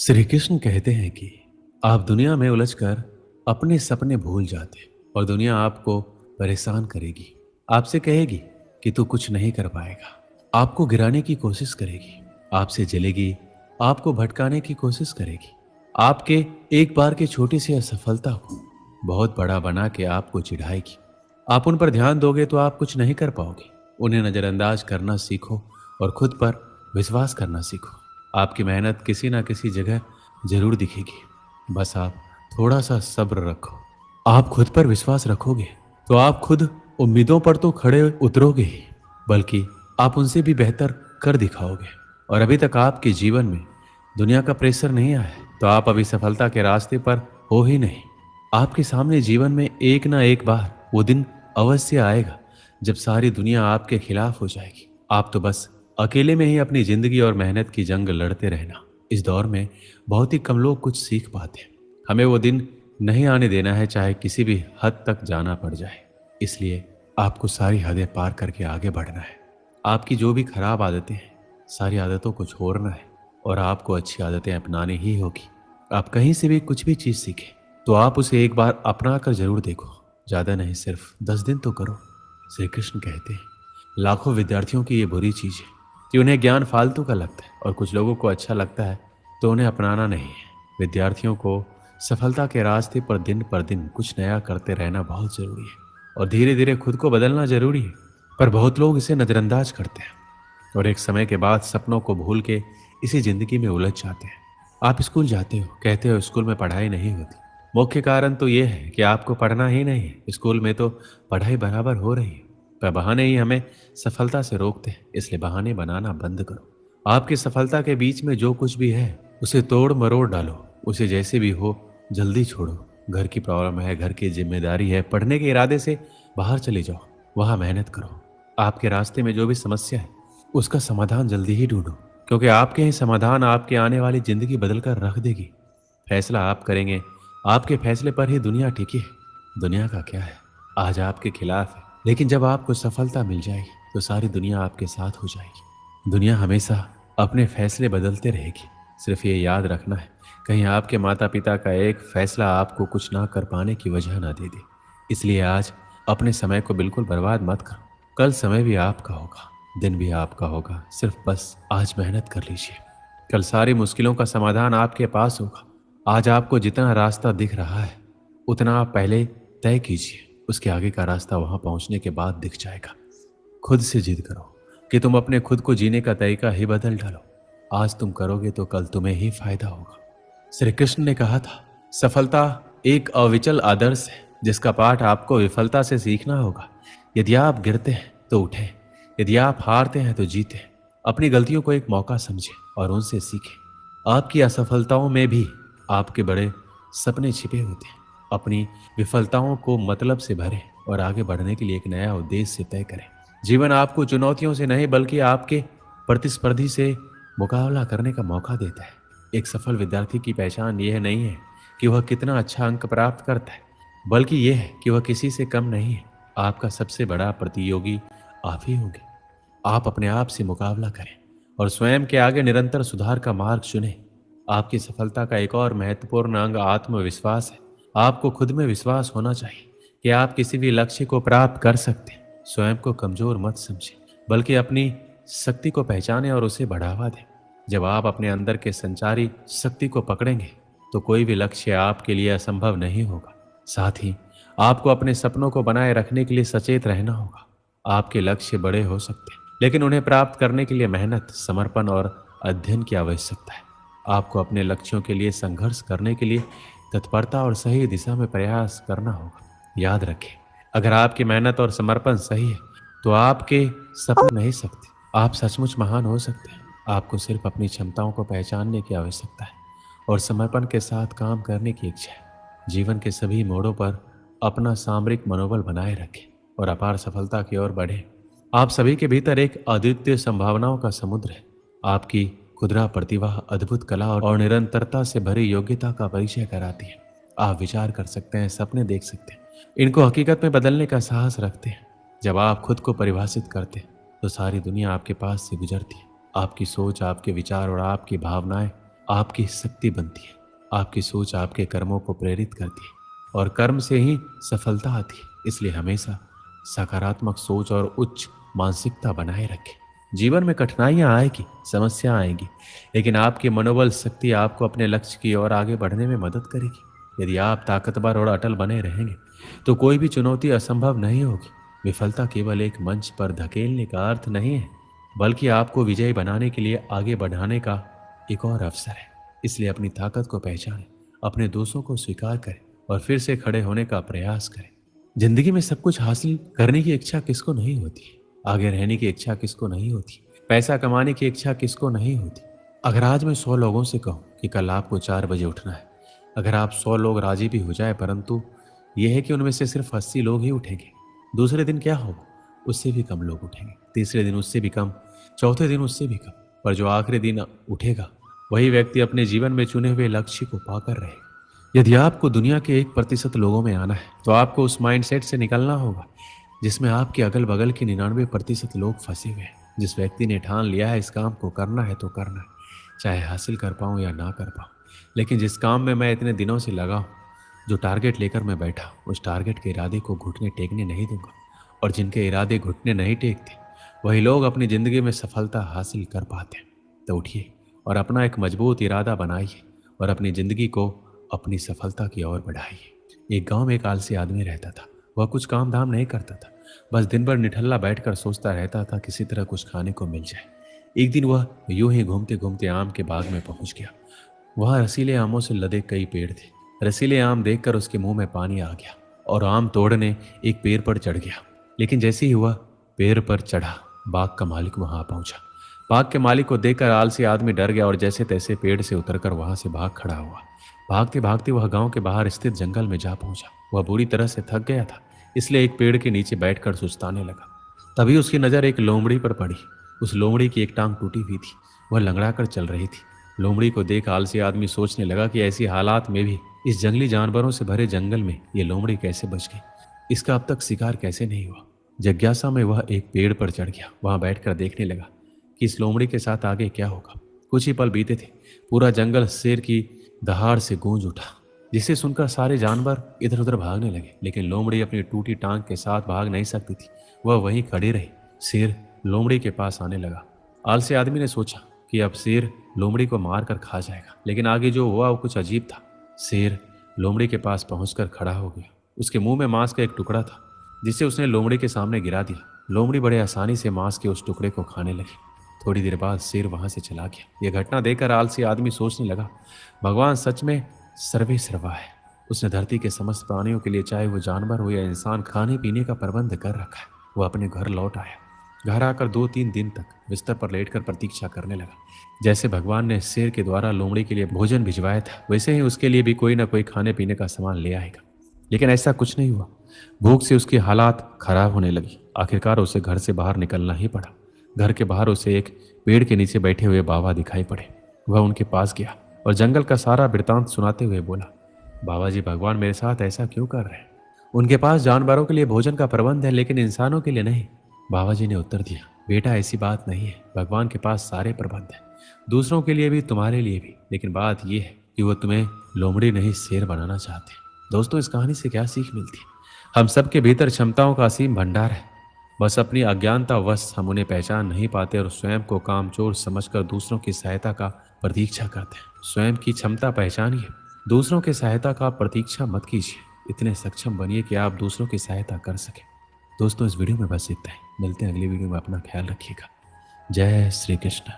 श्री कृष्ण कहते हैं कि आप दुनिया में उलझकर अपने सपने भूल जाते और दुनिया आपको परेशान करेगी। आपसे कहेगी कि तू कुछ नहीं कर पाएगा। आपको गिराने की कोशिश करेगी, आपसे जलेगी, आपको भटकाने की कोशिश करेगी। आपके एक बार की छोटी सी असफलता को बहुत बड़ा बना के आपको चिढ़ाएगी। आप उन पर ध्यान दोगे तो आप कुछ नहीं कर पाओगे। उन्हें नजरअंदाज करना सीखो और खुद पर विश्वास करना सीखो। आपकी मेहनत किसी ना किसी जगह जरूर दिखेगी। बस आप थोड़ा सा सब्र रखो। आप खुद पर विश्वास रखोगे तो आप खुद उम्मीदों पर तो खड़े उतरोगे ही, बल्कि आप उनसे भी बेहतर कर दिखाओगे। और अभी तक आपके जीवन में दुनिया का प्रेशर नहीं आया है तो आप अभी सफलता के रास्ते पर हो ही नहीं। आपके सामने जीवन में एक ना एक बार वो दिन अवश्य आएगा जब सारी दुनिया आपके खिलाफ हो जाएगी। आप तो बस अकेले में ही अपनी जिंदगी और मेहनत की जंग लड़ते रहना। इस दौर में बहुत ही कम लोग कुछ सीख पाते हैं। हमें वो दिन नहीं आने देना है, चाहे किसी भी हद तक जाना पड़ जाए। इसलिए आपको सारी हदें पार करके आगे बढ़ना है। आपकी जो भी खराब आदतें हैं, सारी आदतों को छोड़ना है और आपको अच्छी आदतें अपनानी ही होगी। आप कहीं से भी कुछ भी चीज सीखें तो आप उसे एक बार अपना कर जरूर देखो। ज्यादा नहीं, सिर्फ 10 दिन तो करो। श्री कृष्ण कहते हैं लाखों विद्यार्थियों की ये बुरी चीज है कि उन्हें ज्ञान फालतू का लगता है और कुछ लोगों को अच्छा लगता है तो उन्हें अपनाना नहीं है। विद्यार्थियों को सफलता के रास्ते पर दिन कुछ नया करते रहना बहुत जरूरी है और धीरे धीरे खुद को बदलना जरूरी है। पर बहुत लोग इसे नजरअंदाज करते हैं और एक समय के बाद सपनों को भूल के इसी जिंदगी में उलझ जाते हैं। आप स्कूल जाते हो, कहते हो स्कूल में पढ़ाई नहीं होती। मुख्य कारण तो ये है कि आपको पढ़ना ही नहीं है। स्कूल में तो पढ़ाई बराबर हो रही है, पर बहाने ही हमें सफलता से रोकते हैं। इसलिए बहाने बनाना बंद करो। आपकी सफलता के बीच में जो कुछ भी है उसे तोड़ मरोड़ डालो। उसे जैसे भी हो जल्दी छोड़ो। घर की प्रॉब्लम है, घर की जिम्मेदारी है, पढ़ने के इरादे से बाहर चले जाओ, वहां मेहनत करो। आपके रास्ते में जो भी समस्या है उसका समाधान जल्दी ही ढूंढो, क्योंकि आपके ही समाधान आपके आने वाली जिंदगी बदल कर रख देगी। फैसला आप करेंगे, आपके फैसले पर ही दुनिया टिकी है। दुनिया का क्या है, आज आपके खिलाफ है, लेकिन जब आपको सफलता मिल जाएगी तो सारी दुनिया आपके साथ हो जाएगी। दुनिया हमेशा अपने फैसले बदलते रहेगी। सिर्फ ये याद रखना है, कहीं आपके माता पिता का एक फैसला आपको कुछ ना कर पाने की वजह ना दे दे। इसलिए आज अपने समय को बिल्कुल बर्बाद मत करो। कल समय भी आपका होगा, दिन भी आपका होगा। सिर्फ बस आज मेहनत कर लीजिए। कल सारी मुश्किलों का समाधान आपके पास होगा। आज आपको जितना रास्ता दिख रहा है उतना आप पहले तय कीजिए। उसके आगे का रास्ता वहां पहुंचने के बाद दिख जाएगा। खुद से जिद करो कि तुम अपने खुद को जीने का तरीका ही बदल डालो। आज तुम करोगे तो कल तुम्हें ही फायदा होगा। श्री कृष्ण ने कहा था सफलता एक अविचल आदर्श है जिसका पाठ आपको विफलता से सीखना होगा। यदि आप गिरते हैं तो उठें, यदि आप हारते हैं तो जीतें। अपनी गलतियों को एक मौका समझें और उनसे सीखें। आपकी असफलताओं में भी आपके बड़े सपने छिपे होते हैं। अपनी विफलताओं को मतलब से भरें और आगे बढ़ने के लिए एक नया उद्देश्य तय करें। जीवन आपको चुनौतियों से नहीं बल्कि आपके प्रतिस्पर्धी से मुकाबला करने का मौका देता है। एक सफल विद्यार्थी की पहचान यह नहीं है कि वह कितना अच्छा अंक प्राप्त करता है, बल्कि यह है कि वह किसी से कम नहीं है। आपका सबसे बड़ा प्रतियोगी आप ही होंगे। आप अपने आप से मुकाबला करें और स्वयं के आगे निरंतर सुधार का मार्ग चुनें। आपकी सफलता का एक और महत्वपूर्ण अंग आत्मविश्वास है। आपको खुद में विश्वास होना चाहिए कि आप किसी भी लक्ष्य को प्राप्त कर सकते हैं। स्वयं को कमजोर मत समझें, बल्कि अपनी शक्ति को पहचानें और उसे बढ़ावा दें। जब आप अपने अंदर के संचारी शक्ति को पकड़ेंगे तो कोई भी लक्ष्य आपके लिए असंभव नहीं होगा। साथ ही आपको अपने सपनों को बनाए रखने के लिए सचेत रहना होगा। आपके लक्ष्य बड़े हो सकते हैं, लेकिन उन्हें प्राप्त करने के लिए मेहनत, समर्पण और अध्ययन की आवश्यकता है। आपको अपने लक्ष्यों के लिए संघर्ष करने के लिए तत्परता और सही दिशा में प्रयास करना होगा। याद रखें, अगर आपकी मेहनत और समर्पण सही है तो आपके सपने नहीं सकते। आप सचमुच महान हो सकते हैं। आपको सिर्फ अपनी क्षमताओं को पहचानने की आवश्यकता है और समर्पण के साथ काम करने की इच्छा है। जीवन के सभी मोड़ों पर अपना सामरिक मनोबल बनाए रखें और अपार सफलता की ओर बढ़ें। आप सभी के भीतर एक अद्वितीय संभावनाओं का समुद्र है। आपकी खुदरा प्रतिभा अद्भुत कला और निरंतरता से भरी योग्यता का परिचय कराती है। आप विचार कर सकते हैं, सपने देख सकते हैं, इनको हकीकत में बदलने का साहस रखते हैं। जब आप खुद को परिभाषित करते हैं तो सारी दुनिया आपके पास से गुजरती है। आपकी सोच, आपके विचार और आपकी भावनाएं आपकी शक्ति बनती है। आपकी सोच आपके कर्मों को प्रेरित करती है और कर्म से ही सफलता आती है। इसलिए हमेशा सकारात्मक सोच और उच्च मानसिकता बनाए रखें। जीवन में कठिनाइयां आएगी, समस्या आएंगी, लेकिन आपकी मनोबल शक्ति आपको अपने लक्ष्य की ओर आगे बढ़ने में मदद करेगी। यदि आप ताकतवर और अटल बने रहेंगे तो कोई भी चुनौती असंभव नहीं होगी। विफलता केवल एक मंच पर धकेलने का अर्थ नहीं है, बल्कि आपको विजयी बनाने के लिए आगे बढ़ाने का एक और अवसर है। इसलिए अपनी ताकत को पहचानें, अपने दोषों को स्वीकार करें और फिर से खड़े होने का प्रयास करें। जिंदगी में सब कुछ हासिल करने की इच्छा किसको नहीं होती? आगे रहने की इच्छा किसको नहीं होती? पैसा कमाने की इच्छा किसको नहीं होती? अगर आज मैं 100 लोगों से कहूं कि कल आपको 4 बजे उठना है, अगर आप 100 लोग राजी भी हो जाए, परंतु यह है कि उनमें से सिर्फ 80 लोग ही उठेंगे, दूसरे दिन क्या होगा? उससे भी कम लोग उठेंगे, तीसरे दिन उससे भी कम, चौथे दिन उससे भी कम। पर जो आखिरी दिन उठेगा, वही व्यक्ति अपने जीवन में चुने हुए लक्ष्य को पाकर रहेगा। यदि आपको दुनिया के 1% लोगों में आना है, तो आपको उस माइंडसेट से निकलना होगा जिसमें आपके अगल बगल के 99% लोग फंसे हुए हैं। जिस व्यक्ति ने ठान लिया है इस काम को करना है तो करना है, चाहे हासिल कर पाऊं या ना कर पाऊं, लेकिन जिस काम में मैं इतने दिनों से लगा हूं, जो टारगेट लेकर मैं बैठा, उस टारगेट के इरादे को घुटने टेकने नहीं दूंगा। और जिनके इरादे घुटने नहीं टेकते, वही लोग अपनी जिंदगी में सफलता हासिल कर पाते हैं। तो उठिए और अपना एक मजबूत इरादा बनाइए और अपनी जिंदगी को अपनी सफलता की ओर बढ़ाइए। एक गांव में एक आलसी आदमी रहता था। वह कुछ काम धाम नहीं करता था, बस दिन भर निठल्ला बैठकर सोचता रहता था किसी तरह कुछ खाने को मिल जाए। एक दिन वह यूं ही घूमते घूमते आम के बाग में पहुंच गया। वहां रसीले आमों से लदे कई पेड़ थे। रसीले आम देखकर उसके मुंह में पानी आ गया और आम तोड़ने एक पेड़ पर चढ़ गया। लेकिन जैसे ही वह पेड़ पर चढ़ा, बाग का मालिक वहां पहुंचा। बाग के मालिक को देखकर आलसी आदमी डर गया और जैसे तैसे पेड़ से उतरकर वहां से भाग खड़ा हुआ। भागते भागते वह गांव के बाहर स्थित जंगल में जा पहुंचा। वह बुरी तरह से थक गया था, इसलिए एक पेड़ के नीचे बैठकर सुस्ताने लगा। तभी उसकी नजर एक लोमड़ी पर पड़ी। उस लोमड़ी की एक टांग टूटी हुई थी, वह लंगड़ा कर चल रही थी। लोमड़ी को देख आलसी आदमी सोचने लगा कि ऐसी हालात में भी इस जंगली जानवरों से भरे जंगल में ये लोमड़ी कैसे बच गई, इसका अब तक शिकार कैसे नहीं हुआ। जिज्ञासा में वह एक पेड़ पर चढ़ गया। वहां बैठकर देखने लगा कि इस लोमड़ी के साथ आगे क्या होगा। कुछ ही पल बीते थे, पूरा जंगल शेर की दहाड़ से गूंज उठा, जिसे सुनकर सारे जानवर इधर उधर भागने लगे। लेकिन लोमड़ी अपनी टूटी टांग के साथ भाग नहीं सकती थी, वह वहीं खड़ी रही। शेर लोमड़ी के पास आने लगा। आलसी आदमी ने सोचा कि अब शेर लोमड़ी को मार कर खा जाएगा, लेकिन आगे जो हुआ वो कुछ अजीब था। शेर लोमड़ी के पास पहुंचकर खड़ा हो गया। उसके मुंह में मांस का एक टुकड़ा था, जिसे उसने लोमड़ी के सामने गिरा दिया। लोमड़ी बड़े आसानी से मांस के उस टुकड़े को खाने लगी। थोड़ी देर बाद शेर वहां से चला गया। यह घटना देखकर आलसी आदमी सोचने लगा, भगवान सच में सर्वे सर्वा है। उसने धरती के समस्त प्राणियों के लिए, चाहे वो जानवर हो या इंसान, खाने पीने का प्रबंध कर रखा है। वो अपने घर लौट आया। घर आकर 2-3 दिन तक बिस्तर पर लेटकर प्रतीक्षा करने लगा। जैसे भगवान ने शेर के द्वारा लोमड़ी के लिए भोजन भिजवाया था, वैसे ही उसके लिए भी कोई ना कोई खाने पीने का सामान ले आएगा। लेकिन ऐसा कुछ नहीं हुआ। भूख से उसकी हालात खराब होने लगी। आखिरकार उसे घर से बाहर निकलना ही पड़ा। घर के बाहर उसे एक पेड़ के नीचे बैठे हुए बाबा दिखाई पड़े। वह उनके पास गया और जंगल का सारा वृतांत सुनाते हुए बोला, बाबा जी, भगवान मेरे साथ ऐसा क्यों कर रहे हैं? उनके पास जानवरों के लिए भोजन का प्रबंध है, लेकिन इंसानों के लिए नहीं। बाबा जी ने उत्तर दिया, बेटा ऐसी बात नहीं है। भगवान के पास सारे प्रबंध हैं, दूसरों के लिए भी, तुम्हारे लिए भी। लेकिन बात यह है कि वो तुम्हें लोमड़ी नहीं शेर बनाना चाहते हैं। दोस्तों, इस कहानी से क्या सीख मिलती है? हम सबके भीतर क्षमताओं का असीम भंडार है, बस अपनी अज्ञानता वश हम उन्हें पहचान नहीं पाते और स्वयं को कामचोर समझकर दूसरों की सहायता का प्रतीक्षा करते हैं। स्वयं की क्षमता पहचानिए, दूसरों की सहायता का प्रतीक्षा मत कीजिए। इतने सक्षम बनिए कि आप दूसरों की सहायता कर सकें। दोस्तों, इस वीडियो में बस इतना ही। मिलते हैं अगली वीडियो में। अपना ख्याल रखिएगा। जय श्री कृष्ण।